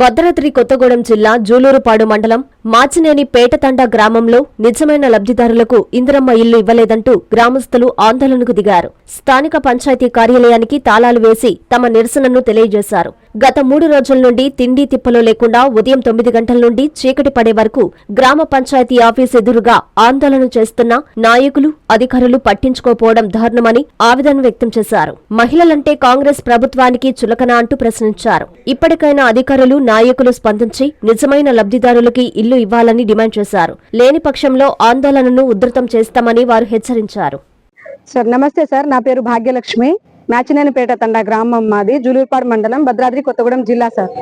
భద్రాద్రి కొత్తగూడెం జిల్లా జూలూరుపాడు మండలం మాచినేని పేటతండ గ్రామంలో నిజమైన లబ్ధిదారులకు ఇందిరమ్మ ఇల్లు ఇవ్వలేదంటూ గ్రామస్తులు ఆందోళనకు దిగారు. స్థానిక పంచాయతీ కార్యాలయానికి తాళాలు వేసి తమ నిరసనను తెలియజేశారు. గత 3 రోజుల నుండి తిండి తిప్పలు లేకుండా ఉదయం 9 గంటల నుండి చీకటి పడే వరకు గ్రామ పంచాయతీ ఆఫీస్ ఎదురుగా ఆందోళన చేస్తున్న నాయకులు, అధికారులు పట్టించుకోపోవడం దారుణమని ఆవేదన వ్యక్తం చేశారు. మహిళలంటే కాంగ్రెస్ ప్రభుత్వానికి చులకన అంటూ ప్రశ్నించారు. ఇప్పటికైనా అధికారులు, నాయకులు స్పందించి నిజమైన లబ్ధిదారులకి ఇల్లు ఇవ్వాలని డిమాండ్ చేశారు. లేని పక్షంలో ఆందోళనను ఉధృతం చేస్తామని వారు హెచ్చరించారు. సార్ నమస్తే సార్, నా పేరు భాగ్యలక్ష్మి. మాచినేనిపేట తండా గ్రామం మాది, జూలూరుపాడు మండలం, భద్రాద్రి కొత్తగూడెం జిల్లా. సార్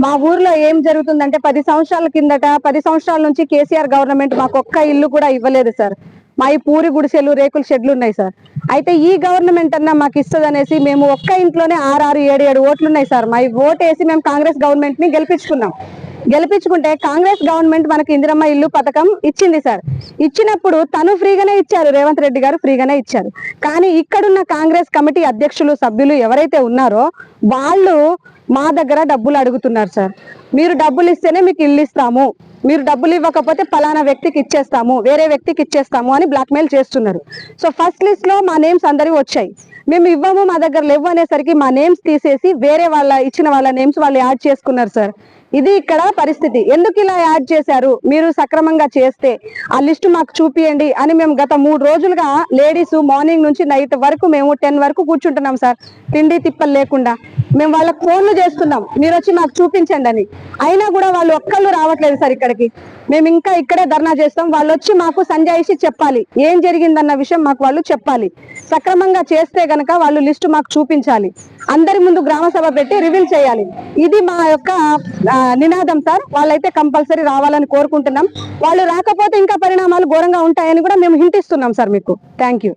మా ఊర్లో ఏం జరుగుతుందంటే 10 సంవత్సరాల కిందట 10 సంవత్సరాల నుంచి కేసీఆర్ గవర్నమెంట్ మాకు ఒక్క ఇల్లు కూడా ఇవ్వలేదు సార్. మా ఈ పూరి గుడిసెలు, రేకుల షెడ్లు ఉన్నాయి సార్. అయితే ఈ గవర్నమెంట్ అన్నా మాకు ఇస్తుందనేసి మేము ఒక్క ఇంట్లోనే 6, 7 ఓట్లున్నాయి సార్. మా ఓటు వేసి మేము కాంగ్రెస్ గవర్నమెంట్ ని గెలిపించుకుంటే కాంగ్రెస్ గవర్నమెంట్ మనకి ఇందిరమ్మ ఇల్లు పథకం ఇచ్చింది సార్. ఇచ్చినప్పుడు తను ఫ్రీగానే ఇచ్చారు, రేవంత్ రెడ్డి గారు ఫ్రీగానే ఇచ్చారు. కానీ ఇక్కడున్న కాంగ్రెస్ కమిటీ అధ్యక్షులు, సభ్యులు ఎవరైతే ఉన్నారో వాళ్ళు మా దగ్గర డబ్బులు అడుగుతున్నారు సార్. మీరు డబ్బులు ఇస్తేనే మీకు ఇల్లు ఇస్తాము, మీరు డబ్బులు ఇవ్వకపోతే పలానా వ్యక్తికి ఇచ్చేస్తాము, వేరే వ్యక్తికి ఇచ్చేస్తాము అని బ్లాక్మెయిల్ చేస్తున్నారు. సో ఫస్ట్ లిస్ట్ లో మా నేమ్స్ అందరివి వచ్చాయి. మేము ఇవ్వము, మా దగ్గర లేవు అనేసరికి మా నేమ్స్ తీసేసి వేరే ఇచ్చిన వాళ్ళ నేమ్స్ వాళ్ళు యాడ్ చేసుకున్నారు సార్. ఇది ఇక్కడ పరిస్థితి. ఎందుకు ఇలా యాడ్ చేశారు? మీరు సక్రమంగా చేస్తే ఆ లిస్టు మాకు చూపియండి అని మేము గత 3 రోజులుగా లేడీస్ మార్నింగ్ నుంచి నైట్ వరకు మేము 10 వరకు కూర్చుంటున్నాం సార్, తిండి తిప్పలు లేకుండా. మేము వాళ్ళకి ఫోన్లు చేస్తున్నాం, మీరు వచ్చి మాకు చూపించండి అని. అయినా కూడా వాళ్ళు ఒక్కళ్ళు రావట్లేదు సార్ ఇక్కడికి. మేము ఇంకా ఇక్కడే ధర్నా చేస్తాం. వాళ్ళు వచ్చి మాకు సంజాయిషి చెప్పాలి, ఏం జరిగిందన్న విషయం మాకు వాళ్ళు చెప్పాలి. సక్రమంగా చేస్తే గనక వాళ్ళు లిస్టు మాకు చూపించాలి, అందరి ముందు గ్రామ సభ పెట్టి రివీల్ చేయాలి. ఇది మా యొక్క నినాదం సార్. వాళ్ళైతే కంపల్సరీ రావాలని కోరుకుంటున్నాం. వాళ్ళు రాకపోతే ఇంకా పరిణామాలు ఘోరంగా ఉంటాయని కూడా మేము హింట్ ఇస్తున్నాం సార్ మీకు. Thank you.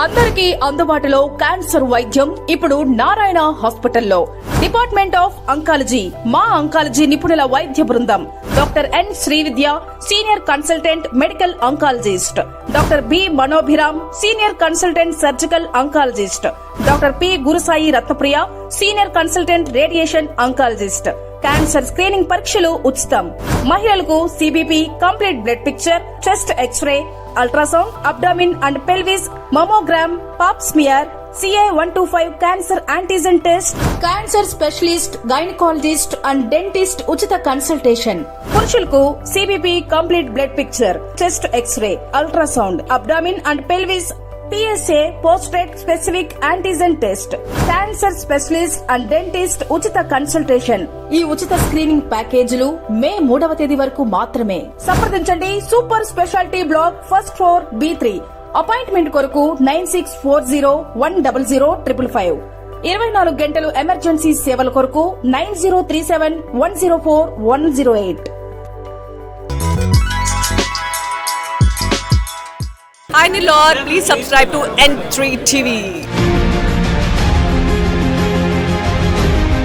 అందరికీ అందుబాటులో క్యాన్సర్ వైద్యం ఇప్పుడు నారాయణ హాస్పిటల్లో. డిపార్ట్మెంట్ ఆఫ్ అంకాలజీ, మా అంకాలజీ నిపుణుల వైద్య బృందం. Doctor N Srividya, senior consultant medical oncologist. Doctor B Manobhiram, senior consultant surgical oncologist. Doctor P Gurusai Ratnapriya, senior consultant radiation oncologist. Cancer screening పరీక్షలు ఉచితం. మహిళలకు CBP, complete blood picture, chest x ray, ultrasound, abdomen and pelvis, mammogram, pap smear, CA-125 cancer antigen test, cancer specialist, gynaecologist and dentist ఉచిత consultation. పురుషులకు CBP, complete blood picture, chest x ray, ultrasound, abdomen and pelvis, PSA పోస్ట్రేట్ specific antigen test, cancer specialist and dentist ఉచిత consultation. ఈ ఉచిత screening ప్యాకేజీలు మే 3వ తేదీ వరకు మాత్రమే. సంప్రదించండి super speciality block, first floor, B3. Appointment కొరకు 9640100555. 24 గంటలు ఎమర్జెన్సీ సేవల కొరకు 9037104108. Hi Nilor, please subscribe to N3 TV.